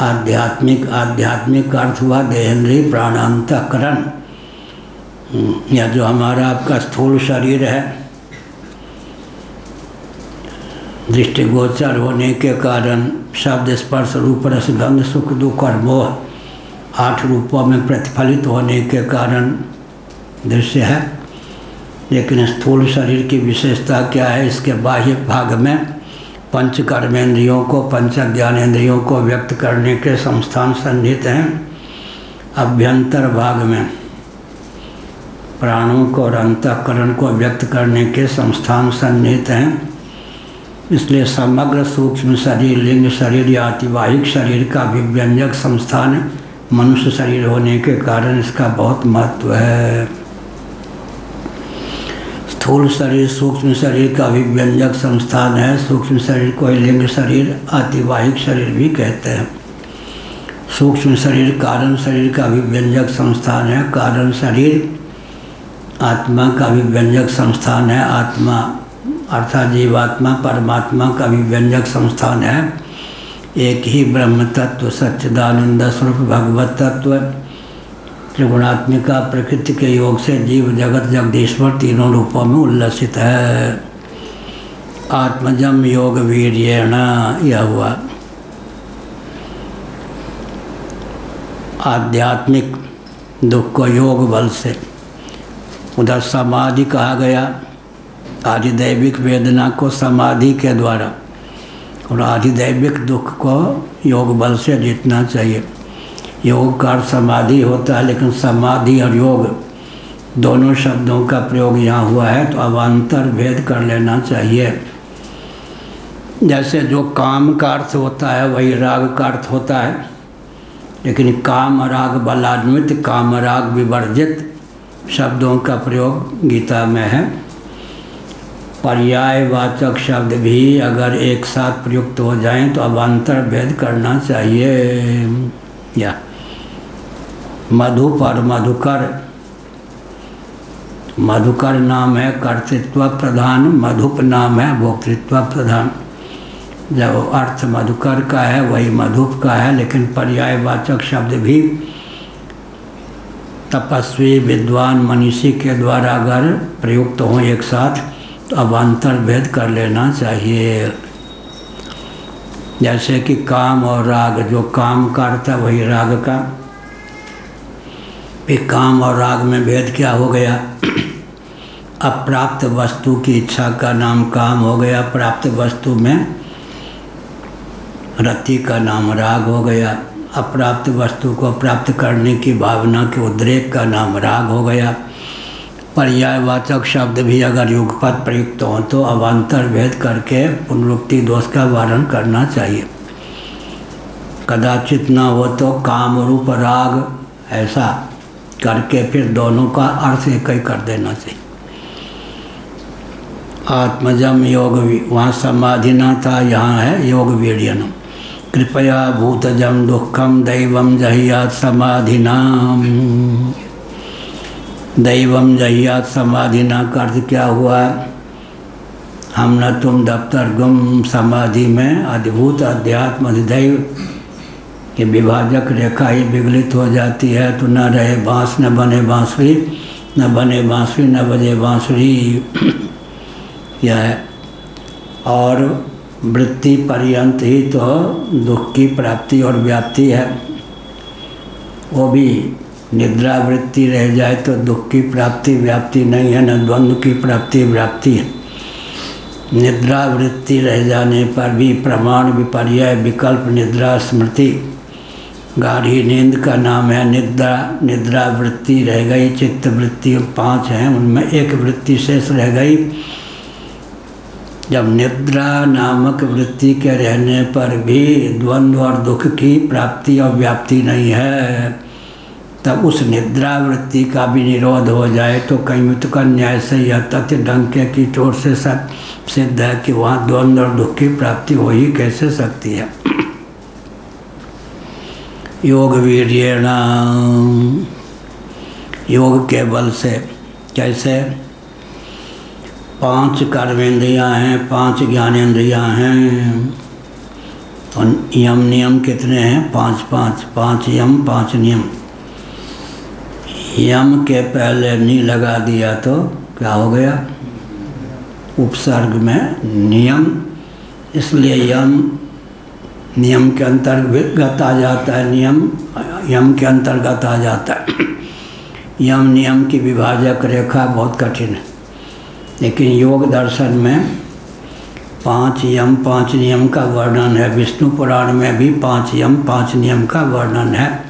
आध्यात्मिक, आध्यात्मिक का अर्थ हुआ देहेंद्रीय प्राणांतकरण, या जो हमारा आपका स्थूल शरीर है, दृष्टिगोचर होने के कारण शब्द स्पर्श रूप रस गंध सुख दुख और मोह 8 रूपों में प्रतिफलित होने के कारण दृश्य है। लेकिन स्थूल शरीर की विशेषता क्या है, इसके बाह्य भाग में पंच कर्मेंद्रियों को, पंच ज्ञानेंद्रियों को व्यक्त करने के संस्थान सन्निहित हैं। अभ्यंतर भाग में प्राणों को और अंतःकरण को व्यक्त करने के संस्थान सन्निहित हैं। इसलिए समग्र सूक्ष्म शरीर, लिंग शरीर या अतिवाहिक शरीर का अभिव्यंजक संस्थान मनुष्य शरीर होने के कारण इसका बहुत महत्व है। स्थूल शरीर सूक्ष्म शरीर का अभिव्यंजक संस्थान है। सूक्ष्म शरीर को लिंग शरीर, अतिवाहिक शरीर भी कहते हैं। सूक्ष्म शरीर कारण शरीर का अभिव्यंजक संस्थान है। कारण शरीर आत्मा का अभिव्यंजक संस्थान है। आत्मा अर्थात जीवात्मा परमात्मा का अभिव्यंजक संस्थान है। एक ही ब्रह्म तत्व सच्चिदानंद स्वरूप भगवत तत्व त्रिगुणात्मिका प्रकृति के योग से जीव जगत जगदीश्वर तीनों रूपों में उल्लसित है। आत्मजम योग वीर्येण, यह हुआ आध्यात्मिक दुख को योग बल से। उधर समाधि कहा गया, आधिदैविक वेदना को समाधि के द्वारा, और आधिदैविक दुख को योग बल से जीतना चाहिए। योग का समाधि होता है, लेकिन समाधि और योग दोनों शब्दों का प्रयोग यहाँ हुआ है, तो अवान्तर भेद कर लेना चाहिए। जैसे जो काम का अर्थ होता है वही राग का अर्थ होता है, लेकिन काम राग बलान्वित, काम राग विवर्जित शब्दों का प्रयोग गीता में है। पर्यायवाचक शब्द भी अगर एक साथ प्रयुक्त हो जाएं तो अवान्तर भेद करना चाहिए। या मधुप और मधुकर, मधुकर नाम है कर्तृत्व प्रधान, मधुप नाम है भोक्तृत्व प्रधान। जब अर्थ मधुकर का है वही मधुप का है, लेकिन पर्यायवाचक शब्द भी तपस्वी विद्वान मनीषी के द्वारा अगर प्रयुक्त हों एक साथ तो अवान्तर भेद कर लेना चाहिए। जैसे कि काम और राग, जो काम का अर्थ है वही राग का। फिर काम और राग में भेद क्या हो गया, अप्राप्त वस्तु की इच्छा का नाम काम हो गया, प्राप्त वस्तु में रति का नाम राग हो गया। अप्राप्त वस्तु को प्राप्त करने की भावना के उद्रेक का नाम राग हो गया। पर्यायवाचक शब्द भी अगर युगपत प्रयुक्त हो तो अवान्तर भेद करके पुनरुक्ति दोष का वारण करना चाहिए। कदाचित न हो तो काम रूप राग ऐसा करके फिर दोनों का अर्थ एक ही कर देना चाहिए। आत्मजम योग, वहाँ समाधि न था, यहाँ है योग वीर्यनम। कृपया भूतजम दुखम दैवम जहियात समाधिनाम। दैवम जहियात समाधिना का अर्थ क्या हुआ, हम न तुम दफ्तर गुम समाधि में अद्भुत अध्यात्म अधिदैव की विभाजक रेखा ही विगलित हो जाती है, तो न रहे बाँस न बने बाँसुरी, न बने बाँसुरी न बजे बाँसुरी। यह है। और वृत्ति पर्यंत ही तो दुख की प्राप्ति और व्याप्ति है। वो भी निद्रा वृत्ति रह जाए तो दुख की प्राप्ति व्याप्ति नहीं है, न द्वंद्व की प्राप्ति व्याप्ति है। निद्रा वृत्ति रह जाने पर भी प्रमाण विपर्यय विकल्प निद्रा स्मृति गाढ़ी नींद का नाम है निद्रा। निद्रा वृत्ति रह गई, चित्त वृत्ति 5 हैं, उनमें एक वृत्ति शेष रह गई। जब निद्रा नामक वृत्ति के रहने पर भी द्वंद्व और दुख की प्राप्ति और व्याप्ति नहीं है, तब उस निद्रा वृत्ति का भी निरोध हो जाए तो कैमुत का न्याय से यह तथ्य डंके की चोट से सिद्ध है कि वहाँ द्वंद्व और दुख की प्राप्ति हो ही कैसे सकती है। योग वीर्येण, योग के बल से। कैसे? 5 कर्मेंद्रियाँ हैं, 5 ज्ञानेंद्रियाँ हैं, और यम नियम कितने हैं? 5 यम 5 नियम। यम के पहले नी लगा दिया तो क्या हो गया? उपसर्ग में नियम, इसलिए यम नियम के अंतर्गत आ जाता है। नियम यम के अंतर्गत आ जाता है। यम नियम की विभाजक रेखा बहुत कठिन है, लेकिन योग दर्शन में 5 यम 5 नियम का वर्णन है। विष्णु पुराण में भी 5 यम 5 नियम का वर्णन है।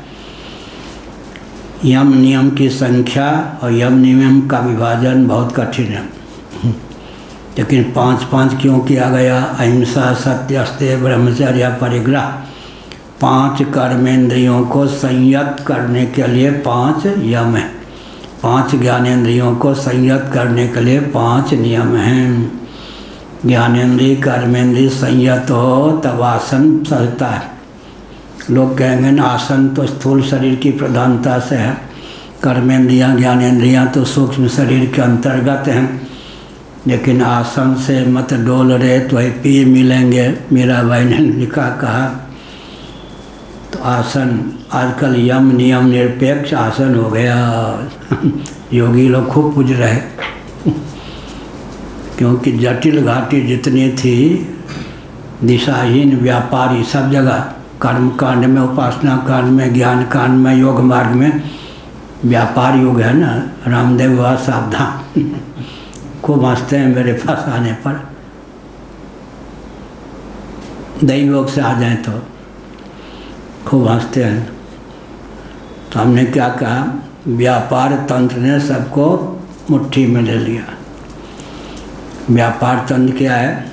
यम नियम की संख्या और यम नियम का विभाजन बहुत कठिन है, लेकिन 5 क्यों किया गया? अहिंसा, सत्य, अस्तेय, ब्रह्मचर्य, परिग्रह। 5 कर्मेंद्रियों को संयत करने के लिए 5 यम है। 5 ज्ञानेंद्रियों को संयत करने के लिए 5 नियम हैं। ज्ञानेंद्रिय कर्मेंद्रिय संयत हो तब आसन सहता है। लोग कहेंगे ना आसन तो स्थूल शरीर की प्रधानता से है, कर्मेंद्रियाँ ज्ञानेंद्रियाँ तो सूक्ष्म शरीर के अंतर्गत हैं। लेकिन आसन से मत डोल रहे तो ही पी मिलेंगे, मीराबाई ने लिखा कहा। तो आसन आजकल यम नियम निरपेक्ष आसन हो गया। योगी लोग खूब पूज रहे, क्योंकि जटिल घाटी जितनी थी, दिशाहीन व्यापारी सब जगह, कर्म कांड में, उपासना कांड में, ज्ञान कांड में, योग मार्ग में व्यापार योग है ना। रामदेव बाबा सावधान खूब हंसते हैं मेरे पास आने पर। दैव योग से आ जाए तो खूब हंसते हैं। तो हमने क्या कहा? व्यापार तंत्र ने सबको मुट्ठी में ले लिया। व्यापार तंत्र क्या है?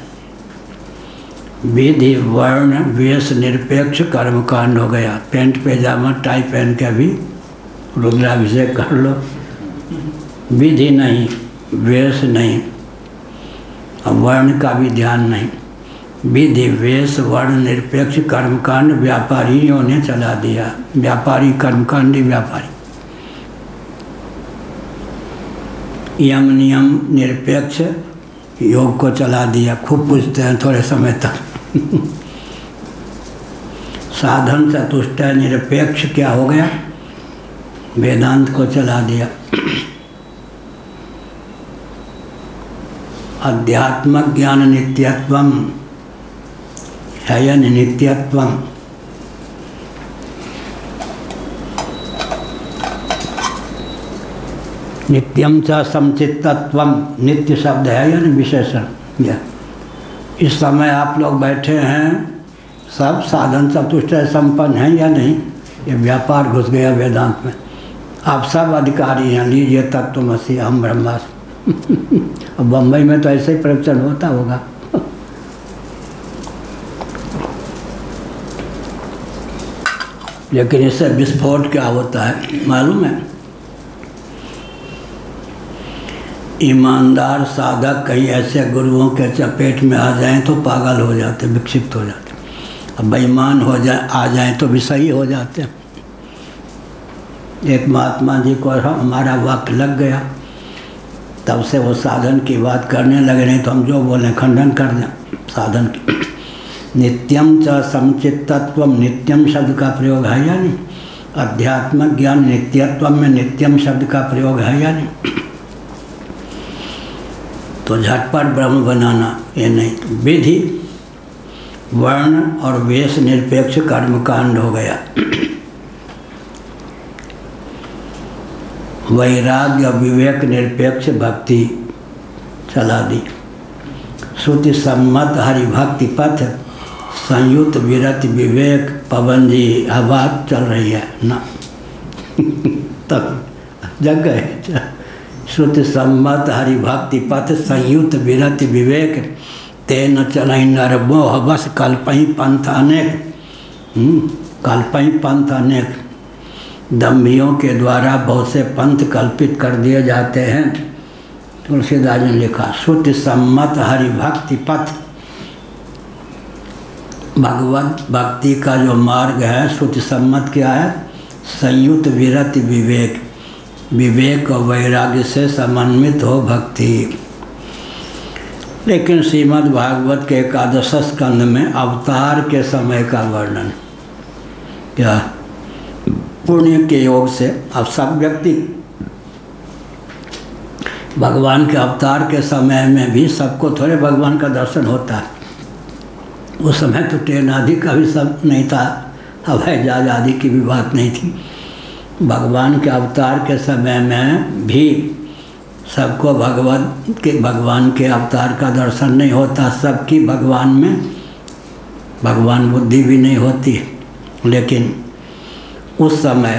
विधि वर्ण वेश निरपेक्ष कर्मकांड हो गया। पैंट पैजामा टाई पहन के भी रुद्राभिषेक कर लो। विधि नहीं, वेश नहीं, और वर्ण का भी ध्यान नहीं। विधि वेश वर्ण निरपेक्ष कर्मकांड व्यापारियों ने चला दिया। व्यापारी कर्मकांडी व्यापारी। यम नियम निरपेक्ष योग को चला दिया। खूब पूछते हैं थोड़े समय तक। साधन चतुष्टय निरपेक्ष क्या हो गया? वेदांत को चला दिया। अध्यात्मक ज्ञान नित्यत्वम हयन नित्यत्वम। नित्यम च समचित्तत्वम। नित्य शब्द है या विशेषण। इस समय आप लोग बैठे हैं, सब साधन चतुष्टय संपन्न हैं या नहीं? ये व्यापार घुस गया वेदांत में। आप सब अधिकारी हैं, लीजिए तत्त्वमसि अहम ब्रह्मास्मि। अब बम्बई में तो ऐसे ही प्रवचन होता होगा। लेकिन इससे विस्फोट क्या होता है मालूम है? ईमानदार साधक कहीं ऐसे गुरुओं के चपेट में आ जाएं तो पागल हो जाते, विक्षिप्त हो जाते। अब बेईमान हो जाए आ जाएं तो विषयी हो जाते। एक महात्मा जी को हमारा वाक्य लग गया, तब से वो साधन की बात करने लगे। नहीं तो हम जो बोलें खंडन कर दें साधन की। नित्यम च समचित्तत्वम। नित्यम शब्द का प्रयोग है या नहीं? अध्यात्मक ज्ञान नित्यत्व में नित्यम शब्द का प्रयोग है या नहीं? तो झटपट ब्रह्म बनाना ये नहीं। विधि वर्ण और वेश निरपेक्ष कर्मकांड हो गया। वैराग्य विवेक निरपेक्ष भक्ति चला दी। श्रुति सम्मत हरिभक्ति पथ संयुक्त विरत विवेक। पवन जी हवा चल रही है ना तब जग गए। श्रुति सम्मत हरिभक्ति पथ संयुक्त विरत विवेक। तेन चलई नर मोह बस कल्पई पंथ अनेक। कल्पई पंथ अनेक। दम्भियों के द्वारा बहुत से पंथ कल्पित कर दिए जाते हैं। तुलसीदास ने लिखा श्रुति सम्मत हरिभक्ति पथ। भगवत भक्ति का जो मार्ग है श्रुति सम्मत क्या है? संयुक्त विरत विवेक। विवेक और वैराग्य से समन्वित हो भक्ति। लेकिन श्रीमद् भागवत के एकादश स्कंद में अवतार के समय का वर्णन क्या? पुण्य के योग से अब सब व्यक्ति भगवान के अवतार के समय में भी सबको थोड़े भगवान का दर्शन होता है। उस समय तो ट्रेन आदि का भी सब नहीं था, हवाई जहाज आदि की भी बात नहीं थी। भगवान के अवतार के समय में भी सबको भगवान के अवतार का दर्शन नहीं होता। सबकी भगवान में भगवान बुद्धि भी नहीं होती। लेकिन उस समय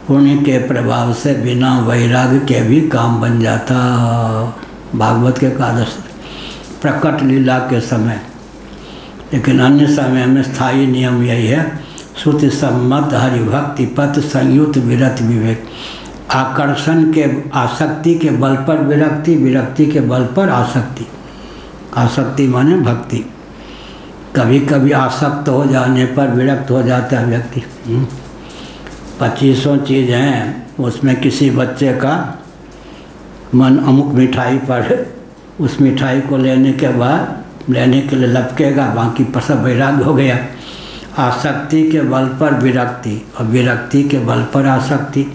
पुण्य के प्रभाव से बिना वैराग्य के भी काम बन जाता। भागवत के एकादश प्रकट लीला के समय। लेकिन अन्य समय में स्थायी नियम यही है श्रुति सम्मत हरिभक्ति पथ संयुक्त विरत विवेक। आकर्षण के आसक्ति के बल पर विरक्ति, विरक्ति के बल पर आसक्ति। आसक्ति माने भक्ति। कभी कभी आसक्त हो जाने पर विरक्त हो जाता है व्यक्ति। 2500 चीज़ हैं, उसमें किसी बच्चे का मन अमुक मिठाई पर, उस मिठाई को लेने के बाद लेने के लिए लपकेगा, बाकी पर सब वैराग्य हो गया। आसक्ति के बल पर विरक्ति और विरक्ति के बल पर आसक्ति।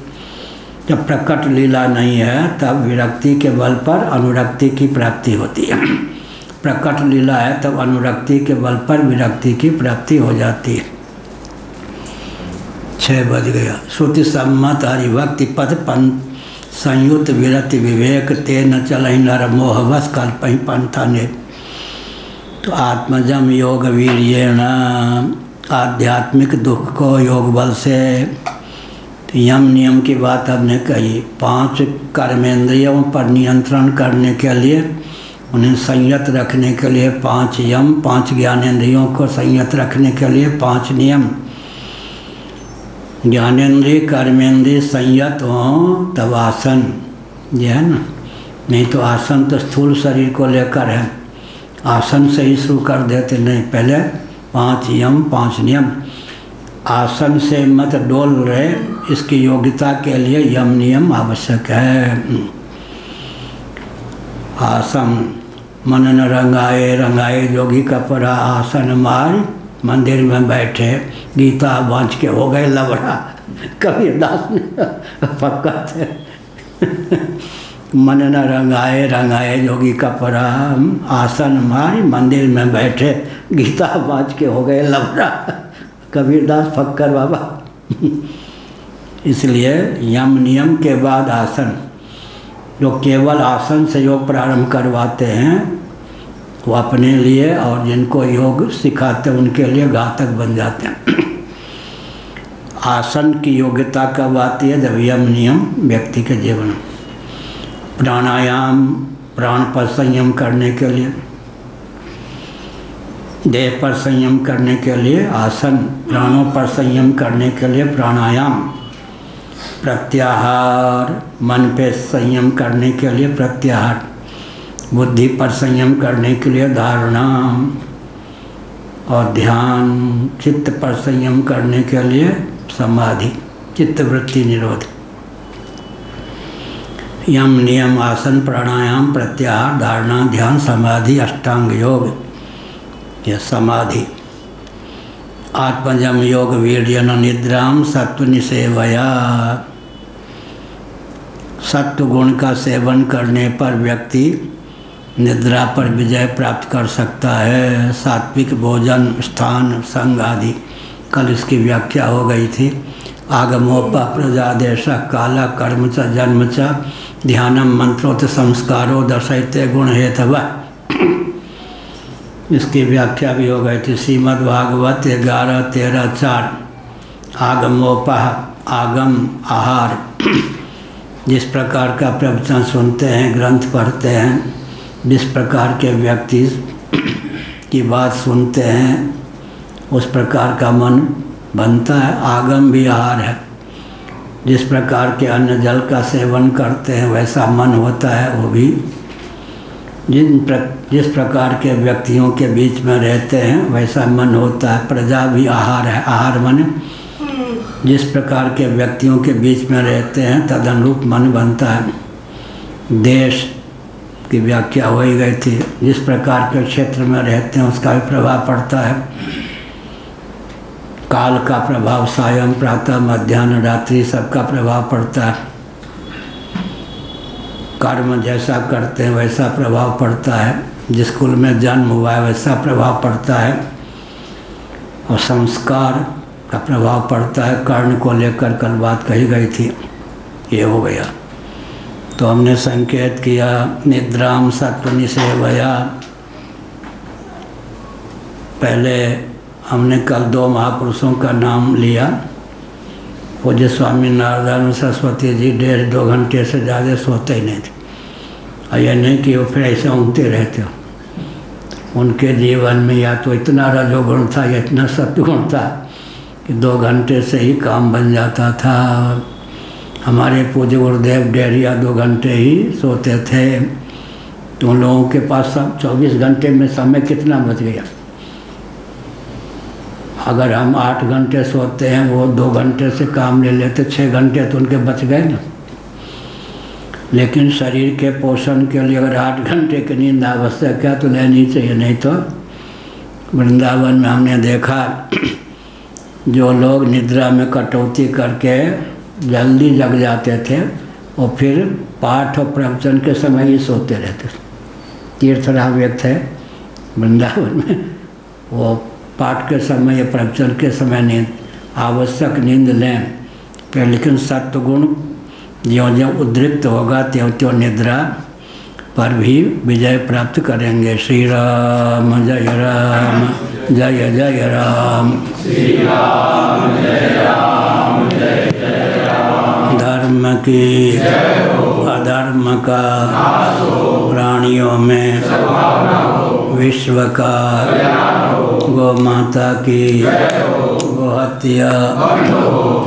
जब प्रकट लीला नहीं है तब विरक्ति के बल पर अनुरक्ति की प्राप्ति होती है। प्रकट लीला है तब अनुरक्ति के बल पर विरक्ति की प्राप्ति हो जाती है। 6 बज गया। श्रुति सम्मत हरिभक्ति पथ संयुक्त विरत विवेक। तेन चलहि नर मोह बस कल्पहि पंथा ने। तो आत्मजम योग वीर्येण, आध्यात्मिक दुख को योग बल से। तो यम नियम की बात हमने कही। 5 कर्मेंद्रियों पर नियंत्रण करने के लिए, उन्हें संयत रखने के लिए 5 यम, 5 ज्ञानेंद्रियों को संयत रखने के लिए 5 नियम। ज्ञानेंद्रिय कर्मेंद्रिय संयत हों तब आसन, ये है ना। नहीं तो आसन तो स्थूल शरीर को लेकर है, आसन से ही शुरू कर देते। नहीं, पहले 5 यम 5 नियम। आसन से मत डोल रहे, इसकी योग्यता के लिए यम नियम आवश्यक है। आसन मन न रंगाए, रंगाए जोगी कपड़ा। आसन मार मंदिर में बैठे, गीता बाँच के हो गए लबड़ा। कबीरदास ने पक्का थे। मन न रंगाए, रंगाए जोगी कपड़ा। आसन मार मंदिर में बैठे, गीता बाँच के हो गए लबड़ा। कबीरदास फक्कर बाबा। इसलिए यम नियम के बाद आसन। जो केवल आसन से योग प्रारंभ करवाते हैं वो अपने लिए और जिनको योग सिखाते हैं उनके लिए घातक बन जाते हैं। आसन की योग्यता कब आती है? जब यम नियम व्यक्ति के जीवन। प्राणायाम, प्राण पर संयम करने के लिए, देह पर संयम करने के लिए आसन, प्राणों पर संयम करने के लिए प्राणायाम, प्रत्याहार, मन पे संयम करने के लिए प्रत्याहार, बुद्धि पर संयम करने के लिए धारणा और ध्यान, चित्त पर संयम करने के लिए समाधि, चित्तवृत्ति निरोध। यम नियम आसन प्राणायाम प्रत्याहार धारणा ध्यान समाधि अष्टांग योग, यह समाधि। आत्मजम योग वीर्यन निद्राम सत्व निसेवया। सत्व गुण का सेवन करने पर व्यक्ति निद्रा पर विजय प्राप्त कर सकता है। सात्विक भोजन, स्थान, संग आदि, कल इसकी व्याख्या हो गई थी। आगमोपा प्रजादेश काला कर्म च जन्म च ध्यानम मंत्रोत संस्कारो दर्शयते गुण हेतव, इसकी व्याख्या भी हो गई थी। श्रीमद् भागवत 11:13-4। आगमोपह, आगम आहार, जिस प्रकार का प्रवचन सुनते हैं, ग्रंथ पढ़ते हैं, जिस प्रकार के व्यक्ति की बात सुनते हैं उस प्रकार का मन बनता है। आगम भी आहार है। जिस प्रकार के अन्न जल का सेवन करते हैं वैसा मन होता है। वो भी जिस प्रकार के व्यक्तियों के बीच में रहते हैं वैसा मन होता है। प्रजा भी आहार है। आहार मन जिस प्रकार के व्यक्तियों के बीच में रहते हैं तदनुरूप मन बनता है। देश की व्याख्या हो ही गई थी। जिस प्रकार के क्षेत्र में रहते हैं उसका भी प्रभाव पड़ता है। काल का प्रभाव, सायं, प्रातः, मध्याह्न, रात्रि, सबका प्रभाव पड़ता है। कर्म जैसा करते हैं वैसा प्रभाव पड़ता है। जिस कुल में जन्म हुआ है वैसा प्रभाव पड़ता है। और संस्कार का प्रभाव पड़ता है। कर्ण को लेकर कल बात कही गई थी, ये हो गया। तो हमने संकेत किया निद्राम सत्वनिसेवया। पहले हमने कल 2 महापुरुषों का नाम लिया। पूज्य स्वामी नारायण सरस्वती जी 1.5-2 घंटे से ज़्यादा सोते ही नहीं थे। और यह नहीं कि वो फिर ऐसे ऊँघते रहते हो। उनके जीवन में या तो इतना रजोगुण था या इतना सत्वगुण था कि 2 घंटे से ही काम बन जाता था। हमारे पूज्य गुरुदेव 1.5 या 2 घंटे ही सोते थे। तो उन लोगों के पास सब 24 घंटे में समय कितना बच गया। अगर हम 8 घंटे सोते हैं, वो 2 घंटे से काम ले लेते, 6 घंटे तो उनके बच गए ना। लेकिन शरीर के पोषण के लिए अगर 8 घंटे की नींद आवश्यक है तो लेनी चाहिए। नहीं तो वृंदावन में हमने देखा जो लोग निद्रा में कटौती करके जल्दी जग जाते थे और फिर पाठ और प्रवचन के समय ही सोते रहते थे। तीर्थराम व्यक्त है वृंदावन में, वो पाठ के समय या प्रवचन के समय नींद, आवश्यक नींद लें फिर। लेकिन सत्वगुण ज्यों ज्यों उद्रिक्त होगा त्यों त्यों निद्रा पर भी विजय प्राप्त करेंगे। श्री राम जय राम, जय जय राम, श्री राम जय राम, जय जय राम। धर्म की अधर्म का प्राणियों में विश्व का, गौ माता की गोहत्या,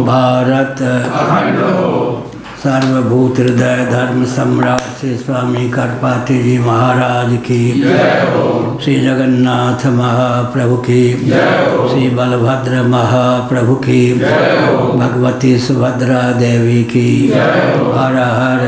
भारत सर्वभूत हृदय धर्म सम्राट श्री स्वामी करपाती जी महाराज की, श्री जगन्नाथ महाप्रभु की, श्री बलभद्र महाप्रभु की, भगवती सुभद्रा देवी की। हर हर